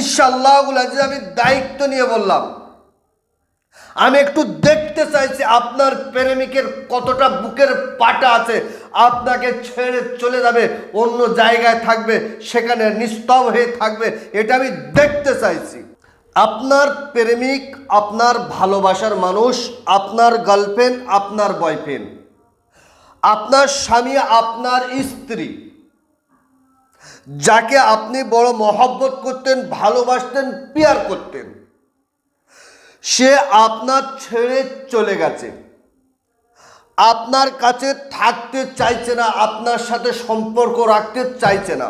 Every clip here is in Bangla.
ইনশাআল্লাহ আমি দায়িত্ব নিয়ে বললাম, আমি একটু দেখতে চাইছি আপনার প্রেমিকের কতটা বুকের পাটা আছে, আপনাকে ছেড়ে চলে যাবে, অন্য জায়গায় থাকবে, সেখানে নিস্তব হয়ে থাকবে, এটা আমি দেখতে চাইছি। আপনার প্রেমিক, আপনার ভালোবাসার মানুষ, আপনার গার্লফ্রেন্ড, আপনার বয়ফ্রেন্ড, আপনার স্বামী, আপনার স্ত্রী, যাকে আপনি বড় মহব্বত করতেন, ভালোবাসতেন, পিয়ার করতেন, সে আপনার ছেড়ে চলে গেছে, আপনার কাছে থাকতে চাইছে না, আপনার সাথে সম্পর্ক রাখতে চাইছে না।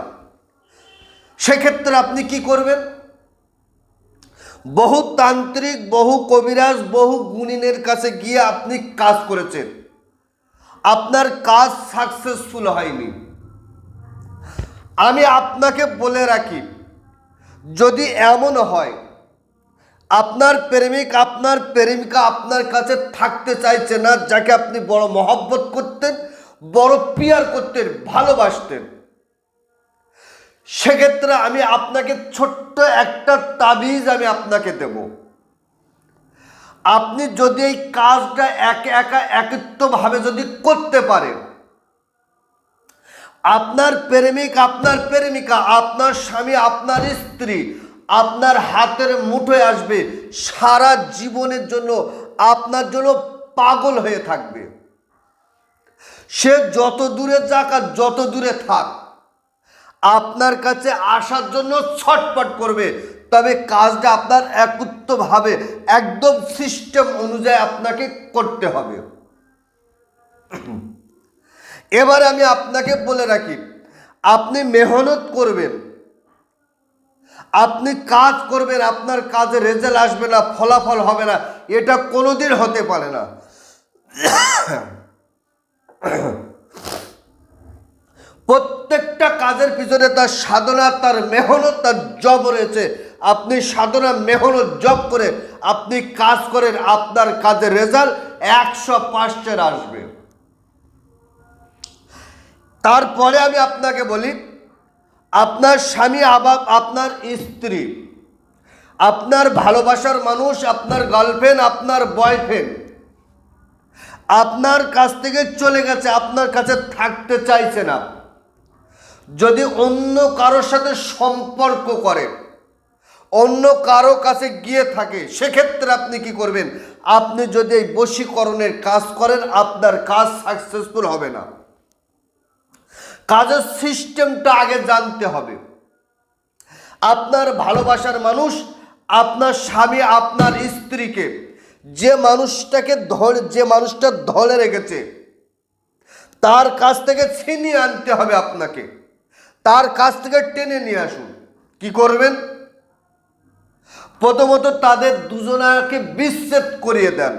সেক্ষেত্রে আপনি কি করবেন? বহু তান্ত্রিক, বহু কবিরাজ, বহু গুণিনের কাছে গিয়ে আপনি কাজ করেছেন, আপনার কাজ সাকসেসফুল হয়নি। আমি আপনাকে বলে রাখি, যদি এমন হয় আপনার প্রেমিক, আপনার প্রেমিকা আপনার কাছে থাকতে চাইছে না, যাকে আপনি বড় মহব্বত করতেন, বড় পিয়ার করতেন, ভালোবাসতেন, সেক্ষেত্রে আমি আপনাকে ছোট্ট একটা তাবিজ আমি আপনাকে দেব। আপনি যদি এই কাজটা একত্বভাবে যদি করতে পারেন, আপনার প্রেমিক, আপনার প্রেমিকা, আপনার স্বামী, আপনার স্ত্রী আপনার হাতের মুঠোয় আসবে, সারা জীবনের জন্য আপনার জন্য পাগল হয়ে থাকবে। সে যত দূরে যাক আর যত দূরে থাক, আপনার কাছে আসার জন্য ছটপট করবে। তবে কাজটা আপনার একত্বভাবে একদম সিস্টেম অনুযায়ী আপনাকে করতে হবে। এবারে আমি আপনাকে বলে রাখি, আপনি মেহনত করবেন, আপনি কাজ করবেন, আপনার কাজে রেজাল্ট আসবে না, ফলাফল হবে না, এটা কোনোদিন হতে পারে না। প্রত্যেকটা কাজের পিছনে তার সাধনা, তার মেহনত, তার জব রয়েছে। আপনি সাধনা, মেহনত, জব করে আপনি কাজ করেন, আপনার কাজের রেজাল্ট 100% আসবে। তারপরে আমি আপনাকে বলি, আপনার স্বামী, আপনার স্ত্রী, আপনার ভালোবাসার মানুষ, আপনার গার্লফ্রেন্ড, আপনার বয়ফ্রেন্ড আপনার কাছ থেকে চলে গেছে, আপনার কাছে থাকতে চাইছে না, যদি অন্য কারোর সাথে সম্পর্ক করে, অন্য কারো কাছে গিয়ে থাকে, সেক্ষেত্রে আপনি কি করবেন? আপনি যদি এই বশীকরণের কাজ করেন, আপনার কাজ সাকসেসফুল হবে না। কাজের সিস্টেমটা আগে জানতে হবে। আপনার ভালোবাসার মানুষ, আপনার স্বামী, আপনার স্ত্রীকে, যে মানুষটা ধরে রেখেছে, তার কাছ থেকে ছিনিয়ে আনতে হবে আপনাকে, তার কাছ থেকে টেনে নিয়ে আসুন। কি করবেন? প্রথমত তাদের দুজনাকে বিচ্ছেদ করিয়ে দেন।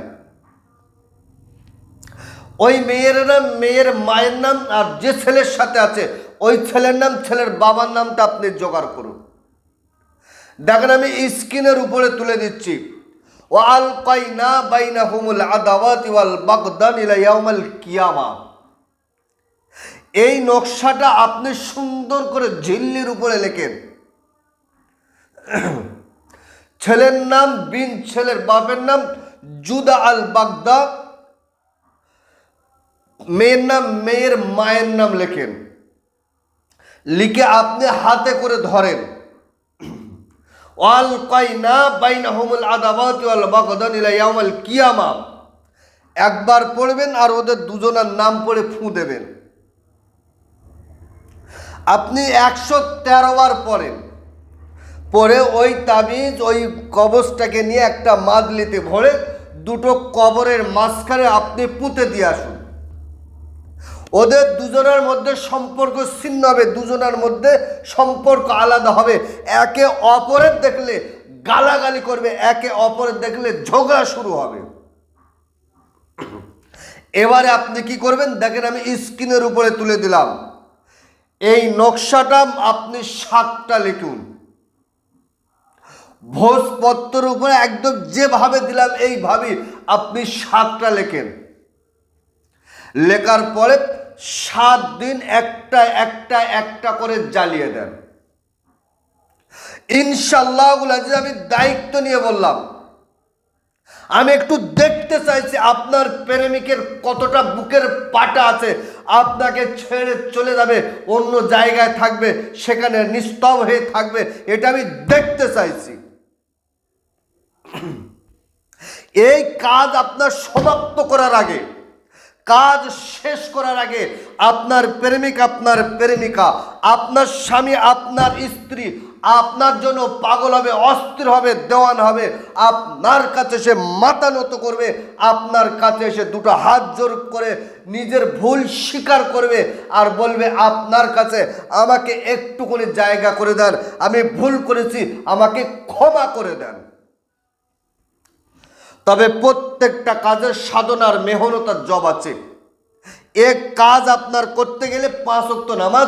ওই মেয়ের নাম, মেয়ের মায়ের নাম, আর যে ছেলের সাথে আছে ওই ছেলের নাম, ছেলের বাবার নামটা আপনি জোগাড় করুন। দেখেন, আমি স্ক্রিনের উপরে তুলে দিচ্ছি, ওয়ালকাইনা বাইনাহুমুল আদাওয়াতি ওয়াল বাগদান ইলা ইয়াউমিল কিয়ামা। এই নকশাটা আপনি সুন্দর করে ঝিল্লির উপরে লেখেন। ছেলের নাম বিন, ছেলের বাপের নাম জুদা আল বাগদা, মেয়ের নাম, মেয়ের মায়ের নাম লেখেন। লিখে আপনি হাতে করে ধরেন, ওয়ালকাইনা বাইনাহুমুল আদাওয়াতি ওয়াল বাগদান ইলা ইয়াউমিল কিয়ামা। একবার পড়বেন আর ওদের দুজনের নাম পড়ে ফু দেবেন। আপনি 113 বার পড়েন, পরে ওই তাবিজ, ওই কবজটাকে নিয়ে একটা মাদলিতে ভরে দুটো কবরের মাঝখানে আপনি পুঁতে দিয়ে আসুন। ওদের দুজনের মধ্যে সম্পর্ক ছিন্ন হবে, দুজনের মধ্যে সম্পর্ক আলাদা হবে। একে অপরের দেখলে গালাগালি করবে, একে অপরের দেখলে ঝগড়া শুরু হবে। এবারে আপনি কি করবেন? দেখেন, আমি স্ক্রিনের উপরে তুলে দিলাম। এই নকশাটা আপনি 7টা লিখুন, ভোজপত্রের উপরে একদম যেভাবে দিলাম এইভাবেই আপনি 7টা লেখেন। লেখার পরে 7 দিন একটা একটা একটা করে জ্বালিয়ে দেন। ইনশাআল্লাহুল আজিজ আমি দায়িত্ব নিয়ে বললাম, আমি একটু দেখতে চাইছি আপনার প্রেমিকের কতটা বুকের পাটা আছে, আপনাকে ছেড়ে চলে যাবে, অন্য জায়গায় থাকবে, সেখানে নিস্তব হয়ে থাকবে, এটা আমি দেখতে চাইছি। এই কাজ আপনার সমাপ্ত করার আগে, কাজ শেষ করার আগে আপনার প্রেমিক, আপনার প্রেমিকা, আপনার স্বামী, আপনার স্ত্রী আপনার জন্য পাগল হবে, অস্থির হবে, দেওয়ান হবে, আপনার কাছে সে মাথা নত করবে, আপনার কাছে এসে দুটো হাত জোর করে নিজের ভুল স্বীকার করবে আর বলবে আপনার কাছে আমাকে একটুখানি জায়গা করে দেন, আমি ভুল করেছি, আমাকে ক্ষমা করে দেন। তবে প্রত্যেকটা কাজের সাধনার মেহনতার জব আছে। এক কাজ আপনার করতে গেলে 5 ওয়াক্ত নামাজ,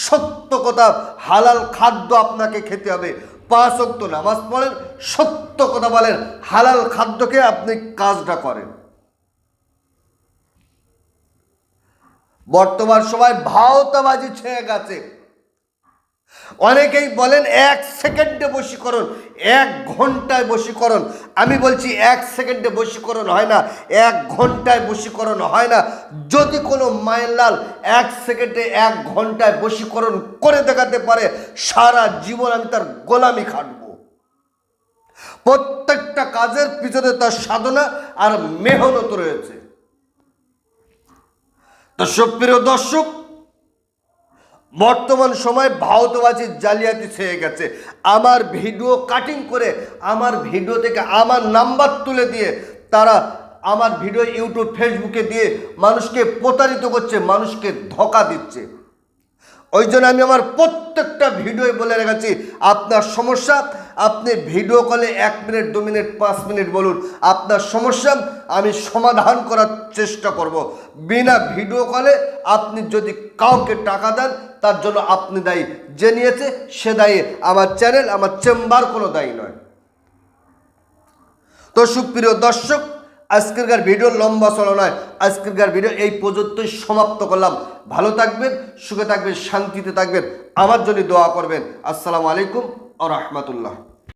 সত্য কথা হালাল খাদ্য আপনাকে খেতে হবে। 5 ওয়াক্ত নামাজ পড়েন, সত্য কথা বলেন, হালাল খাদ্যকে আপনি কাজটা করেন। বর্তমান সময় ভাওতাবাজি ছেয়ে গেছে। অনেকেই বলেন 1 সেকেন্ডে বশীকরণ, 1 ঘন্টায় বশীকরণ। আমি বলছি 1 সেকেন্ডে বশীকরণ হয় না, 1 ঘন্টায় বশীকরণ হয় না। যদি কোনো মায়ের লাল 1 সেকেন্ডে 1 ঘন্টায় বশীকরণ করে দেখাতে পারে, সারা জীবন আমি তার গোলামি খাটব। প্রত্যেকটা কাজের পিছনে তার সাধনা আর মেহনত রয়েছে। তো সুপ্রিয় দর্শক, বর্তমান সময় ভাওতাবাজির জালিয়াতি ছেয়ে গেছে। আমার ভিডিও কাটিং করে, আমার ভিডিও থেকে আমার নাম্বার তুলে দিয়ে তারা আমার ভিডিও ইউটিউব ফেসবুকে দিয়ে মানুষকে প্রতারিত করছে, মানুষকে ধোঁকা দিচ্ছে। ওই জন্য আমি আমার প্রত্যেকটা ভিডিওয় বলে রেখেছি, আপনার সমস্যা আপনি ভিডিও কলে 1 মিনিট, 2 মিনিট, 5 মিনিট বলুন, আপনার সমস্যা আমি সমাধান করার চেষ্টা করব। বিনা ভিডিও কলে আপনি যদি কাউকে টাকা দেন, তার জন্য আপনি দায়ী, যে নিয়েছে সে দায়ী, আমার চ্যানেল, আমার চেম্বার কোনো দায়ী নয়। তো সুপ্রিয় দর্শক, আজকেরকার ভিডিও লম্বা চলো নয়, আজকেরকার ভিডিও এই পর্যন্তই সমাপ্ত করলাম। ভালো থাকবেন, সুখে থাকবেন, শান্তিতে থাকবেন, আমার জন্য দোয়া করবেন। আসসালামু আলাইকুম ওয়া রাহমাতুল্লাহ।